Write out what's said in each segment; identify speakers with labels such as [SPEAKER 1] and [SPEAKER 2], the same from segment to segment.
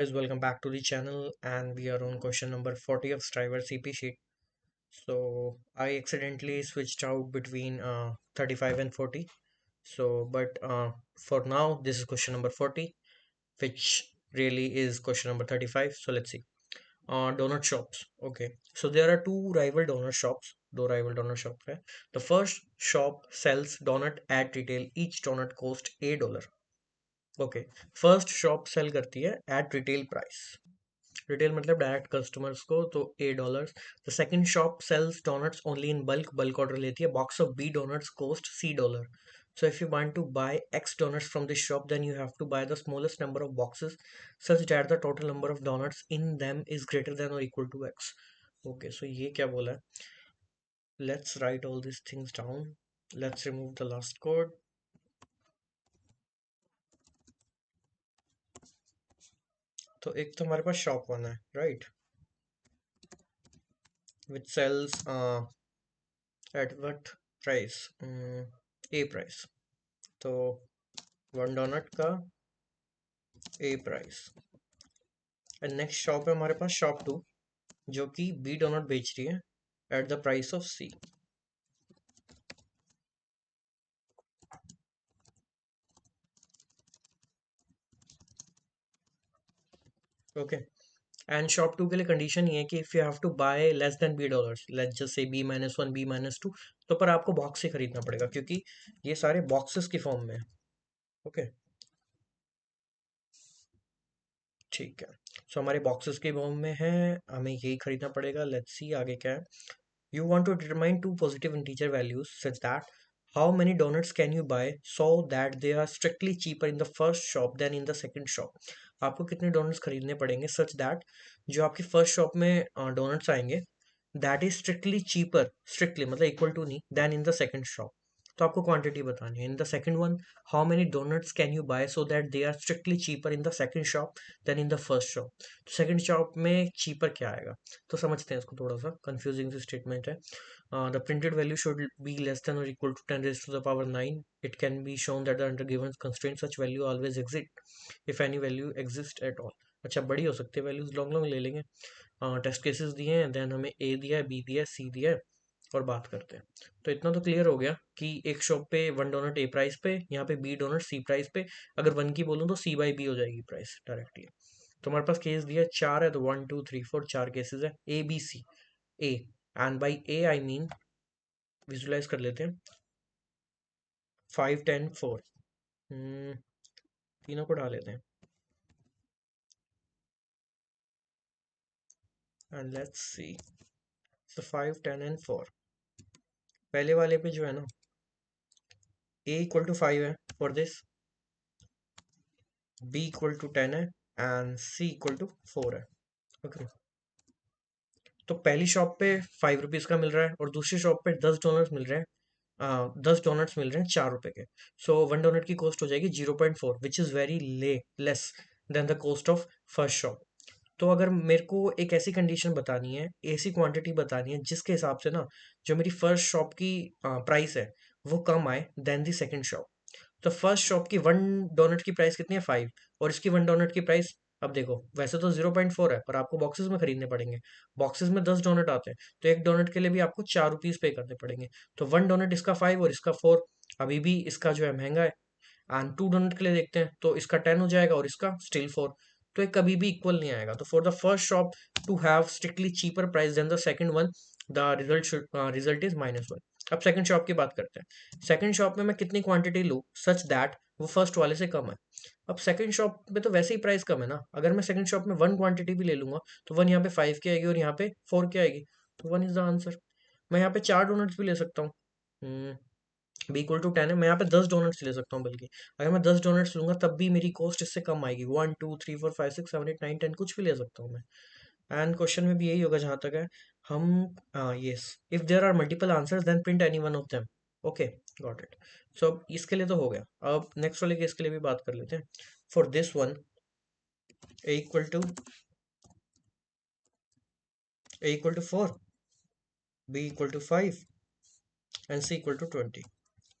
[SPEAKER 1] Guys, welcome back to the channel, and we are on question number 40 of Striver CP sheet. So I accidentally switched out between 35 and 40. But for now, this is question number 40, which really is question number 35. So let's see. Donut shops. Okay. So there are two rival donut shops. दो rival donut shops है. The first shop sells donut at retail. Each donut cost $8. Okay. First shop sell करती है at retail price. Retail मतलब direct customers को, तो $8. The second shop sells donuts only in bulk, bulk order लेती है. Box of B donuts cost $C. So if you want to buy X donuts from this shop, then you have to buy the smallest number of boxes such that the total number of donuts in them is greater than or equal to X. Okay, so ये क्या बोला है? Let's write all these things down. Let's remove the last code. तो एक तो हमारे पास shop one है, right, which sells at what price? A price. तो वन डोनट का A price. And next shop है हमारे पास शॉप टू, जो कि B डोनट बेच रही है at the price of C. Okay. And shop two के लिए कंडीशन ये है कि if you have to buy less than $B, let's just say B-1, B-2, तो पर आपको बॉक्स से खरीदना पड़ेगा, क्योंकि ये सारे बॉक्सेस की फॉर्म में है. ओके, ठीक है. सो हमारे बॉक्सेस के फॉर्म में है, हमें यही खरीदना पड़ेगा. लेट्स सी आगे क्या है. You want to determine two positive integer values such that how many donuts can you buy so that they are strictly cheaper in the first shop than in the second shop. आपको कितने donuts खरीदने पड़ेंगे such that जो आपकी first shop में donuts आएंगे that is strictly cheaper, strictly मतलब equal to नहीं, than in the second shop. तो आपको क्वांटिटी बतानी है. In the second one, how many donuts can you buy so that they are strictly cheaper in the second shop than in the first shop. तो second shop में cheaper क्या आएगा, तो समझते हैं इसको. थोड़ा सा कंफ्यूजिंग सी स्टेटमेंट है. The printed value should be less than और equal to 10 raised to the power 9. It can be shown that the under given constraint such value always exist if any value exist at all. अच्छा, बड़ी हो सकती है values, long long ले लेंगे. Test cases दिए हैं, देन हमें ए दिया है, बी दिया है, सी दिया है, और बात करते हैं. तो इतना तो क्लियर हो गया कि एक शॉप पे वन डोनट ए प्राइस पे, यहाँ पे बी डोनट सी प्राइस पे. अगर वन की बोलूँ तो सी बाई बी हो जाएगी प्राइस डायरेक्टली. तो हमारे पास केस दिया चार है, तो 1 2 3 4 चार केसेस है, A B C. A, and by A I mean, visualise कर लेते हैं, 5 10 4. तीनों को डाल लेते हैं and let's see. So 5 10 and 4. पहले वाले पे जो है ना, ए इक्वल टू 5 है for this, B equal to 10 है, एंड सी इक्वल टू 4 है. ओके. तो पहली शॉप पे ₹5 का मिल रहा है और दूसरी शॉप पे 10 डोनट्स मिल रहे हैं. 10 डोनट्स मिल रहे हैं ₹4 के. सो वन डोनट की कॉस्ट हो जाएगी 0.4, which is very less than the cost of first shop. तो अगर मेरे को एक ऐसी कंडीशन बतानी है, ऐसी क्वांटिटी बतानी है जिसके हिसाब से ना जो मेरी फर्स्ट शॉप की प्राइस है वो कम आए देन दी सेकंड शॉप. तो फर्स्ट शॉप की वन डोनट की प्राइस कितनी है, 5, और इसकी वन डोनट की प्राइस, अब देखो वैसे तो 0.4 है, पर आपको बॉक्सेस में खरीदने पड़ेंगे. बॉक्सेस में 10 डोनट आते हैं, तो एक डोनट के लिए भी आपको ₹4 पे करने पड़ेंगे. तो वन डोनट इसका 5 और इसका 4, अभी भी इसका जो है महंगा है. एंड टू डोनट के लिए देखते हैं, तो इसका 10 हो जाएगा और इसका स्टिल 4. तो ये कभी भी इक्वल नहीं आएगा. तो for the first shop to have strictly cheaper price than the second one, the result is -1. अब सेकंड शॉप की बात करते हैं. सेकंड शॉप में मैं कितनी क्वांटिटी लूँ सच दैट वो फर्स्ट वाले से कम है. अब सेकंड शॉप में तो वैसे ही प्राइस कम है ना. अगर मैं सेकंड शॉप में वन क्वांटिटी भी ले लूंगा, तो वन यहाँ पे 5 की आएगी और यहाँ पे 4 की आएगी. तो वन इज द आंसर. मैं यहाँ पे 4 डोनट्स भी ले सकता हूँ. B = 10 है, मैं यहाँ पे 10 डोनट्स ले सकता हूँ. बल्कि अगर मैं 10 डोनट्स लूंगा तब भी मेरी कॉस्ट इससे कम आएगी. 1 2 3 4 5 6 7 8 9 10 कुछ भी ले सकता हूँ मैं. एंड क्वेश्चन में भी यही होगा जहां तक है. Hmm, yes, if there are multiple answers then print any one of them. Okay, got it. So इसके लिए तो हो गया. अब नेक्स्ट वाले केस के लिए भी बात कर लेते हैं. For this one, A equal to four, B equal to 5 and C = 20.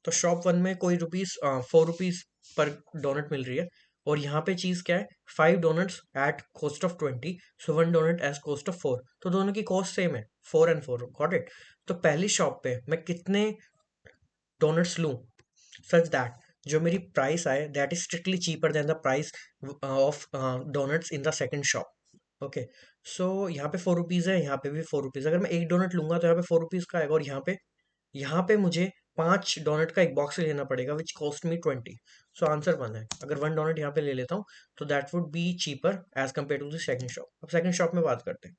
[SPEAKER 1] तो शॉप वन में कोई ₹4 पर डोनट मिल रही है, और यहाँ पे चीज क्या है, 5 donuts at cost of 20, so 1 donut as cost of 4, तो दोनों की कॉस्ट सेम है, 4 and 4, गॉट इट। तो पहली शॉप पे मैं कितने डोनट्स लूँ सच दैट जो मेरी प्राइस आए that is strictly cheaper than the price of doughnuts in the second shop. Okay, so यहाँ पे 4 रुपीज़ है, यहाँ पे भी 4 रुपीज़। अगर मैं एक डोनट लूंगा तो यहाँ पे 4 रुपीज़ का आएगा, और यहाँ पे मुझे 5 डोनट का एक बॉक्स लेना पड़ेगा which cost me 20। So answer 1 है। अगर 1 डोनट यहाँ पे ले लेता हूँ तो that would be cheaper as compared to the second shop. अब सेकंड शॉप में बात करते हैं।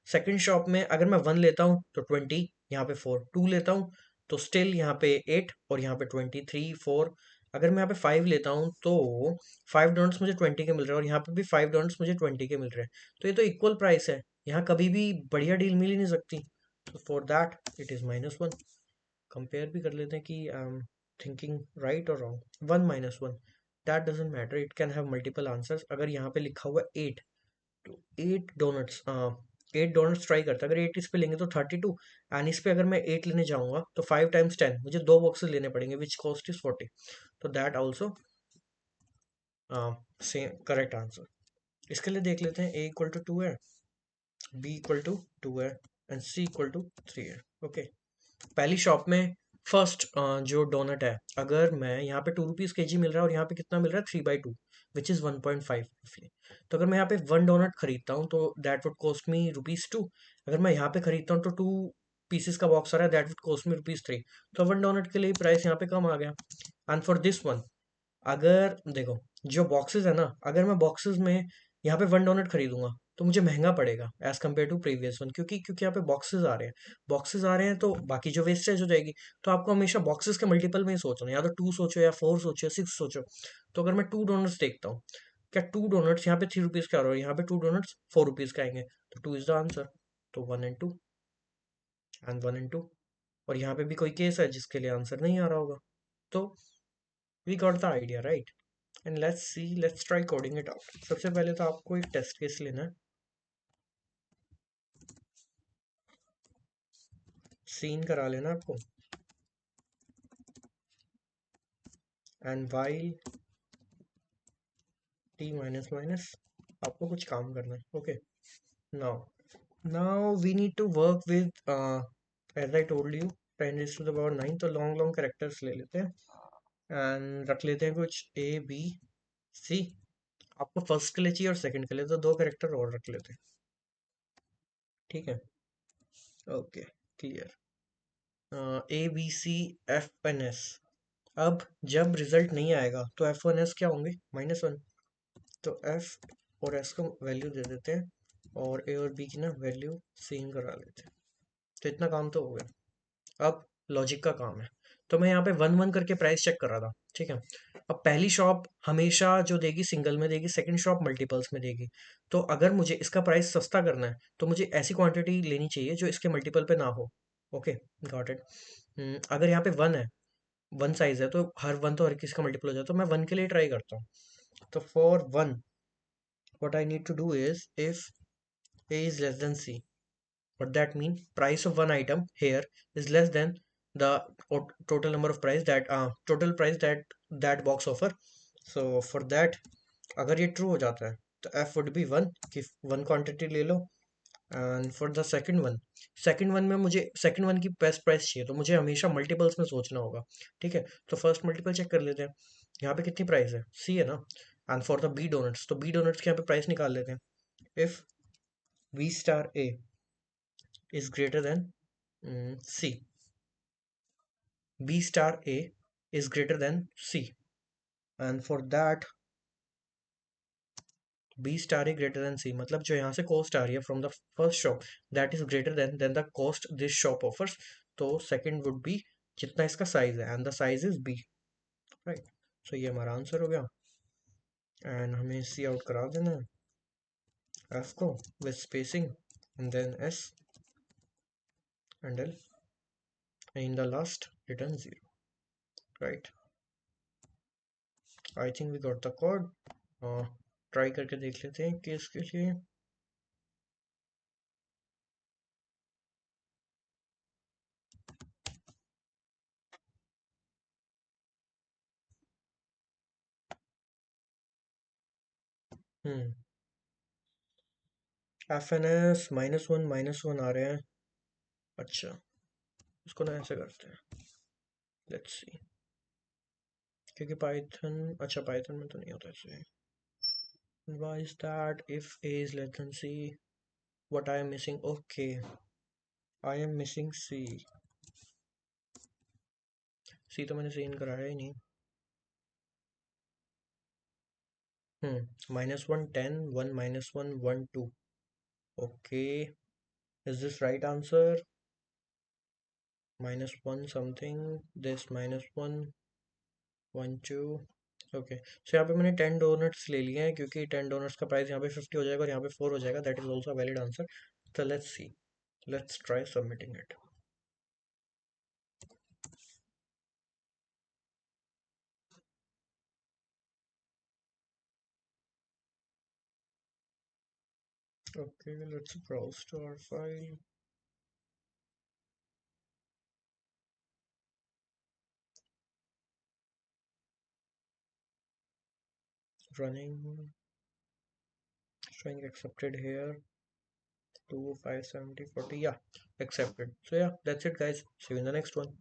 [SPEAKER 1] सेकंड शॉप में अगर मैं 1 लेता हूँ तो 20, यहाँ पे 4, 2 लेता हूँ तो स्टिल यहाँ पे 8, और यहाँ पे 23, 4। अगर मैं यहाँ पे 5 लेता हूँ तो 5 डोनट्स मुझे 20 के मिल रहे हैं, और यहाँ पे भी 5 डोनट्स मुझे 20 के मिल रहे हैं। तो ये तो इक्वल प्राइस है, यहाँ कभी भी बढ़िया डील मिल ही नहीं सकती। तो for that it is -1। Compare भी कर लेते हैं कि आई एम थिंकिंग राइट और wrong. 1 - 1 that doesn't matter, it can have multiple answers. अगर यहाँ पे लिखा हुआ 8, तो 8 डोनट्स, 8 डोनट्स ट्राई करता है। अगर 8 इस पे लेंगे तो 32, एंड इस पे अगर मैं 8 लेने जाऊंगा तो 5 × 10 मुझे 2 बॉक्सेस लेने पड़ेंगे विच कॉस्ट इज 40। तो that also same correct answer. इसके लिए देख लेते हैं, A = 2 है, B = 2 है, एंड C = 3 है। ओके, पहली शॉप में फर्स्ट जो डोनट है, अगर मैं यहाँ पे 2 रुपीज़ के जी मिल रहा है और यहाँ पे कितना मिल रहा है, 3/2, विच इज़ 1.5 रफली। तो अगर मैं यहाँ पे 1 डोनट खरीदता हूँ तो दैट वुड कॉस्ट मी ₹2। अगर मैं यहाँ पे खरीदता हूँ तो 2 पीसेस का बॉक्स आ रहा है, दैट वुड कॉस्ट मी ₹3। तो 1 डोनट के लिए प्राइस यहाँ पे कम आ गया। एंड फॉर दिस वन, अगर देखो जो बॉक्सेस है ना, अगर मैं बॉक्सेस में यहाँ पे 1 डोनट खरीदूंगा तो मुझे महंगा पड़ेगा as compared to previous one, क्योंकि यहाँ पे बॉक्सेस आ रहे हैं। बॉक्सेस आ रहे हैं तो बाकी जो वेस्टेज हो जाएगी। तो आपको हमेशा बॉक्सेस के मल्टीपल में ही सोचना है, या तो 2 सोचो, या 4 सोचो, या 6 सोचो। तो अगर मैं 2 डोनट्स देखता हूँ, क्या 2 डोनट्स यहाँ पे 3 रुपीज़ का आ रहा है, यहाँ पे 2 डोनट्स 4 रुपीज़ का आएंगे, तो 2 इज द आंसर। तो 1 and 2, एंड 1 and 2। और यहाँ पे भी कोई केस है जिसके लिए आंसर नहीं आ रहा होगा। तो we got the idea, right? And let's try coding it out. सबसे पहले तो आपको एक टेस्ट केस लेना है, सीन करा लेना आपको, and while t minus minus, आपको कुछ काम करना है। Okay, now we need to work with, as I told you, 10⁻⁹। तो लॉन्ग लॉन्ग कैरेक्टर्स ले लेते हैं एंड रख लेते हैं कुछ A B C। आपको फर्स्ट के लिए चाहिए और सेकंड के लिए, तो 2 कैरेक्टर और रख लेते हैं, ठीक है? Okay, clear. A B C F N S। अब जब रिजल्ट नहीं आएगा तो F1S क्या होंगे, -1। तो F और S को वैल्यू दे देते हैं, और A और B की ना वैल्यू सेम करा लेते हैं। तो इतना काम तो हो गया। अब लॉजिक का काम है। तो मैं यहाँ पे 1 1 करके प्राइस चेक कर रहा था, ठीक है? अब पहली शॉप हमेशा जो देगी सिंगल में देगी, सेकंड शॉप मल्टीपल्स में देगी। तो अगर मुझे इसका प्राइस सस्ता करना है तो मुझे ऐसी क्वांटिटी लेनी चाहिए जो इसके मल्टीपल पे ना हो। Okay, got it. अगर यहाँ पे 1 है, 1 साइज है, तो हर 1 तो हर किसी का मल्टीपल हो जाए, तो मैं 1 के लिए ट्राई करता हूँ। तो for 1 what I need to do is, if A is less than C, what that mean, price of one item here is less than the total number of price that total price that box offer. So for that, अगर ये true हो जाता है तो F would be 1, कि 1 quantity ले लो। And for the second one में मुझे सेकंड वन की बेस्ट प्राइस चाहिए, तो मुझे हमेशा मल्टीपल्स में सोचना होगा, ठीक है? तो फर्स्ट मल्टीपल चेक कर लेते हैं, यहाँ पे कितनी प्राइस है, C है ना। And for the B donuts, तो बी डोनट्स के यहाँ पे प्राइस निकाल लेते हैं। इफ B*A is greater than C, B*A is greater than C, and for that B*A greater than C, मतलब जो यहाँ से कॉस्ट आ रही है from the first shop, that is greater than the cost this shop offers. तो second would be जितना इसका साइज है, and the size is B, right? So ये हमारा आंसर हो गया, एंड हमें C आउट करा देना है F को with spacing, and then S and L, and in the last return 0, right? I think we got the code. Try करके देख लेते हैं केस के लिए। हम्म FNS -1 -1 आ रहे हैं। अच्छा, इसको ना ऐसे करते हैं, लेट्स सी। क्योंकि पाइथन, अच्छा पाइथन में तो नहीं होता ऐसे। why is that if a is less than c, what I am missing? Okay, I am missing c। c तो मैंने सीन कराया ही नहीं। -1 10 1 -1 1 2। okay, is this right answer? -1 something, this -1 1 2। Okay, so यहाँ पे मैंने 10 डोनट्स ले लिए हैं, क्योंकि 10 डोनट्स का प्राइस यहाँ पे 50 हो जाएगा और यहाँ पे 4 हो जाएगा। That is also valid answer. तो let's see, let's try submitting it. Okay, let's browse to our file. running, showing accepted here, 2 5 70 40, yeah, accepted. So yeah, that's it guys, see you in the next one.